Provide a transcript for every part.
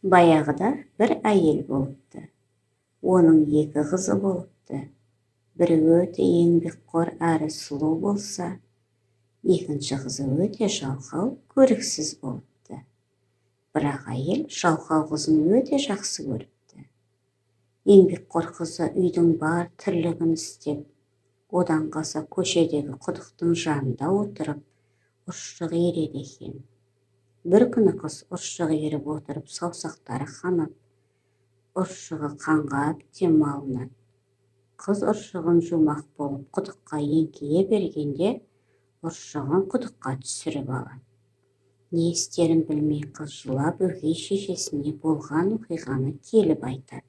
Баяғыда бір әйел болыпты. Оның екі қызы болыпты. Бірі өте еңбекқор әрі сұлу болса, екінші қызы өте жалқау, көріксіз болыпты. Бірақ әйел жалқау қызын өте жақсы көріпті. Еңбекқор қызы үйдің бар тірлігін істеп, одан қалса көшедегі құдықтың жанында отырып, ұршық иіреді екен. Бір күні қыз ұршық иіріп отырып, саусақтары қанып, ұршығы қанға әбден малынады. Қыз ұршығын жумақ болып құдыққа еңкейе бергенде, ұршығын құдыққа түсіріп алады. Не істерін білмей қыз жылап өгей шешесіне болған оқиғаны келіп айтады.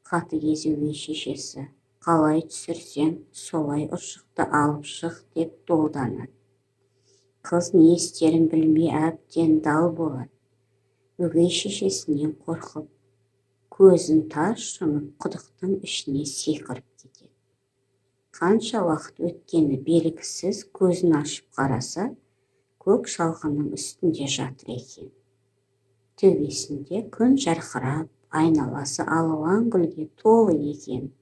Қатыгез өгей шешесі: «Қалай түсірсең, солай ұршықты алып шық» деп долданады. Қыз не істерін білмей әбден дал болады. Өгей шешесінен қорқып, көзін тарс жұмып, құдықтың ішіне секіріп кетеді. Қанша уақыт өткені белгісіз, көзін ашып қараса, көк шалғынның үстінде жатыр екен. Төбесінде күн жарқырап, айналасы алуан гүлге толы екен.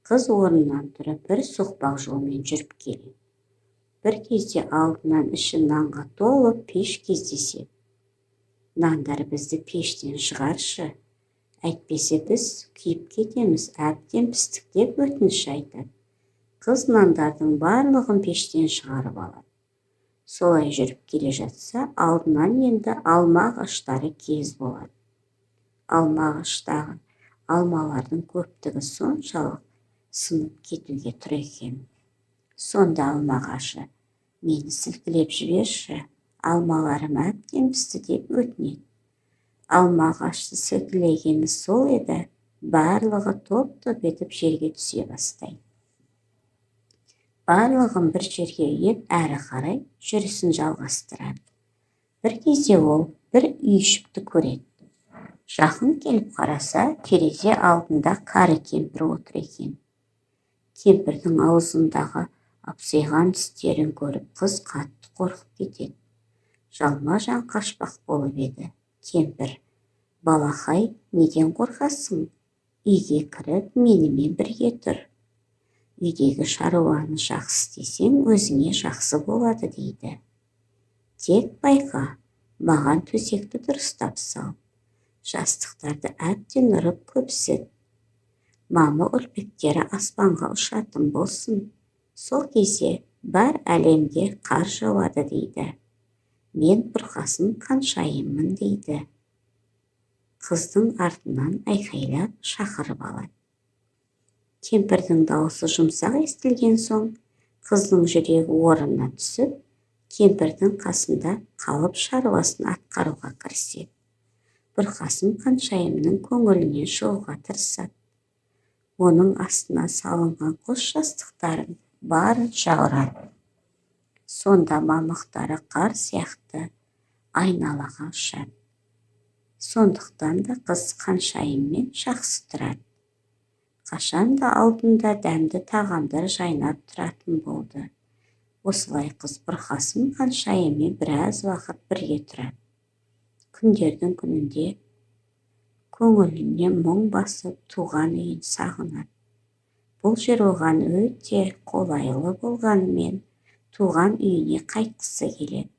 Қыз орнынан тұрып бір соқпақ жолмен жүріп келеді. Бір кезде алдынан іші нанға толы пеш кездеседі. «Нандар бізді пештен шығаршы, әйтпесе біз күйіп кетеміз, әбден пістік» деп өтініш айтады. Қыз нандардың барлығын пештен шығарып алады. Солай жүріп келе жатса, алдынан енді алма ағаштары кез болады. Алма ағаштағы алмалардың көптігі соншалық сынып кетуге тұр екен. Сонда алма ағашы: «Мені сілкілеп жіберші, алмаларым әбден пісті» деп өтінеді. Алма ағашты сілкілегені сол еді, барлығы топ-топ етіп жерге түсе бастайды. Барлығын бір жерге үйіп, әрі қарай жүрісін жалғастырады. Бір кезде ол бір үйшікті көреді. Жақын келіп қараса, терезе алдында кәрі кемпір отыр екен. Кемпірдің аузындағы апсиған тістерін көріп, қыз қатты қорқып кетеді. Жалма-жан қашпақ болып еді. Кемпір: «Балақай, неден қорқасың? Үйге кіріп, менімен бірге тұр. Үйдегі шаруаны жақсы істесең, өзіңе жақсы болады» дейді. «Тек байқа, маған төсекті дұрыстап сал, жастықтарды әбден ұрып көпсіт, мамы үрпектері аспанға ұшатын болсын. Сол кезде бар әлемге қар жауады» дейді. «Мен бұрқасын қаншайыммын» дейді. Қыздың артынан айқайлап шақырып алады. Кемпірдің дауысы жұмсақ естілген соң, қыздың жүрегі орнына түсіп, кемпірдің қасында қалып шаруасын атқаруға кіріседі. Бұрқасын қаншайымның көңілінен шығуға тырысады. Оның астына салынған қос жастықтарын барынша ұрады. Сонда мамықтары қар сияқты айналаға ұшады. Сондықтан да қыз қаншайыммен жақсы тұрады. Қашанда алдында дәмді тағамдар жайнап тұратын болды. Осылай қыз бұрқасын қаншайыммен біраз уақыт бірге тұрады. Күндердің күнінде көңіліне мұң басып, туған үйін сағынады. Бұл жер оған өте қолайлы болғанымен, туған үйіне қайтқысы келеді.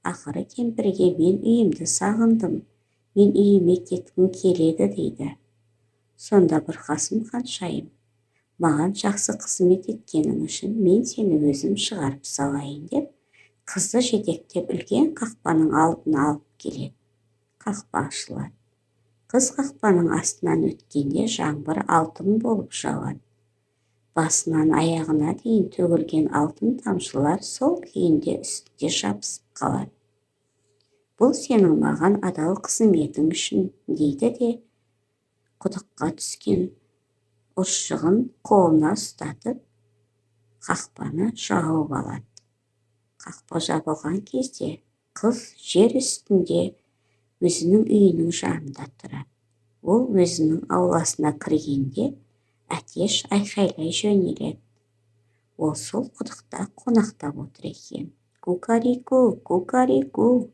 Ақыры кемпірге: «Мен үйімді сағындым, мен үйіме кеткім келеді» дейді. Сонда бұрқасын қаншайым: «Маған жақсы қызмет еткенің үшін мен сені өзім шығарып салайын» деп, қызды жетектеп үлкен қақпаның алдына алып келеді. Қақпа ашылады. Қыз қақпаның астынан өткенде жаңбыр алтын болып жауады. Басынан аяғына дейін төгілген алтын тамшылар сол күйінде үстінде жабысып қалады. «Бұл сенің маған адал қызметің үшін» дейді де, құдыққа түскен ұршығын қолына ұстатып, қақпаны жауып алады. Қақпа жабылған кезде қыз жер үстінде өзінің үйінің жанында тұрады. Ол өзінің ауласына кіргенде әтеш айқайлай жөнеледі. Ол сол құдықта қонақтап отыр екен. «Кукарику, кукарику,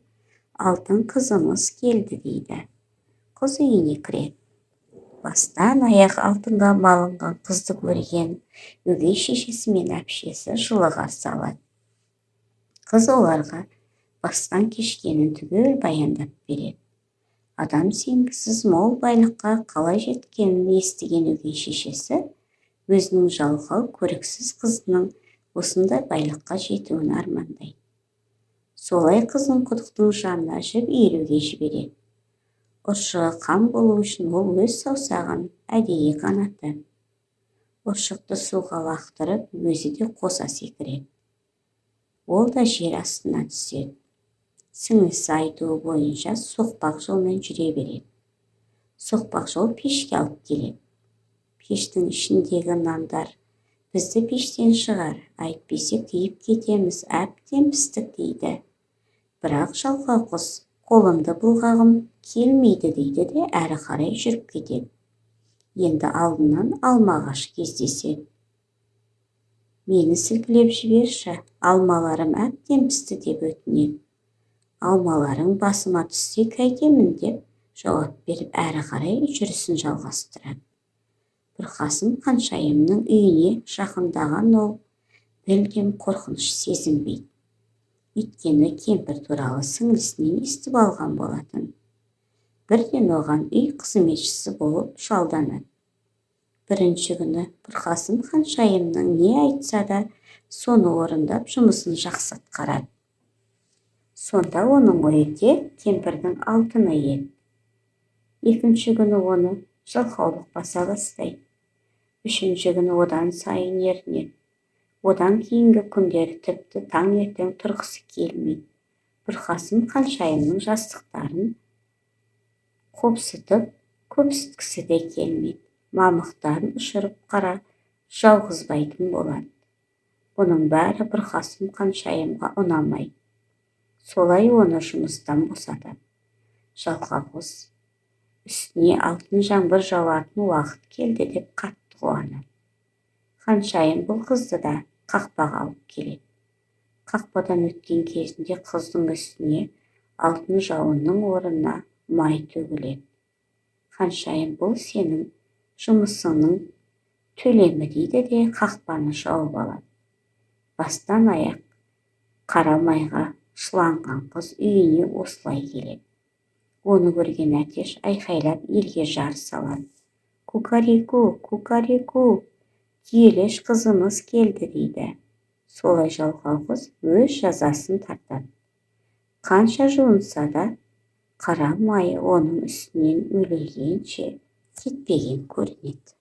алтын қызымыз келді дейді. Қыз үйіне кіреді. Бастан аяқ алтынға малынған қызды көрген өгей шешесі мен әпшесі жылы қарсы алады. Қыз оларға бастан кешкенін түгел баяндап береді. Адам сенгісіз мол байлыққа қалай жеткенін естіген өгей шешесі өзінің жалқау көріксіз қызының осындай байлыққа жетуін армандайды. Солай қызын құдықтың жанына жіп иіруге жібереді. Ұршығы қан болу үшін ол өз саусағын әдейі қанатады. Ұршықты суға лақтырып, өзі де қоса секіреді. Ол да жер астына түседі. Сіңлісі айтуы бойынша соқпақ жолмен жүре береді. Соқпақ жол пешке алып келеді. Пештің ішіндегі нандар бізді пештен шығар, әйтпесе күйіп кетеміз, әбден пістік дейді. Бірақ жалқау құс қолымды бұлғағым келмейді дейді де әрі қарай жүріп кетеді. Енді алдынан алма ағашы кездеседі. Мені сілкілеп жіберші, алмаларым әбден пісті деп өтінеді. Алмаларың басыма түссе қайтемін деп жауап беріп әрі қарай жүрісін жалғастырады. Бұрқасын Қаншайымның үйіне жақындаған ол мүлдем қорқыныш сезінбейді. Өйткені кемпір туралы сіңлісінен естіп алған болатын. Бірден оған үй қызметшісі болып жалданады. Бірінші күні Бұрқасын Қаншайымның не айтса да соны орындап жұмысын жақсы атқарады. Сонда оның ойы тек кемпірдің алтыны еді. Екінші күні оны жалқаулық баса бастайды. Үшінші күні одан сайын ерінеді. Одан кейінгі күндері тіпті таңертең тұрғысы келмейді. Бұрқасын Қаншайымның жастықтарын қопсытып, көпсіткісі де келмейді. Мамықтарын ұшырып қара жауғызбайтын болады. Бұның бәрі Бұрқасын Қаншайымға ұнамайды. Солай оны жұмыстан босатады. Жалқау құс үстіне алтын жаңбыр жауатын уақыт келді деп қатты қуанады. Қаншайым бұл қызды да қақпаға алып келеді. Қақпадан өткен кезінде қыздың үстіне алтын жауынның орнына май төгіледі. Қаншайым бұл сенің жұмысыңның төлемі дейді де қақпаны жауып алады. Бастан аяқ қара майға шыланған қыз үйіне осылай келеді. Оны көрген әтеш айқайлап елге жар салады. Кукареку, кукареку, киелеш қызымыз келді дейді. Солай жалқау қыз өз жазасын тартады. Қанша жуынса да қара майы оның үстінен өлгенше кетпеген көрінеді.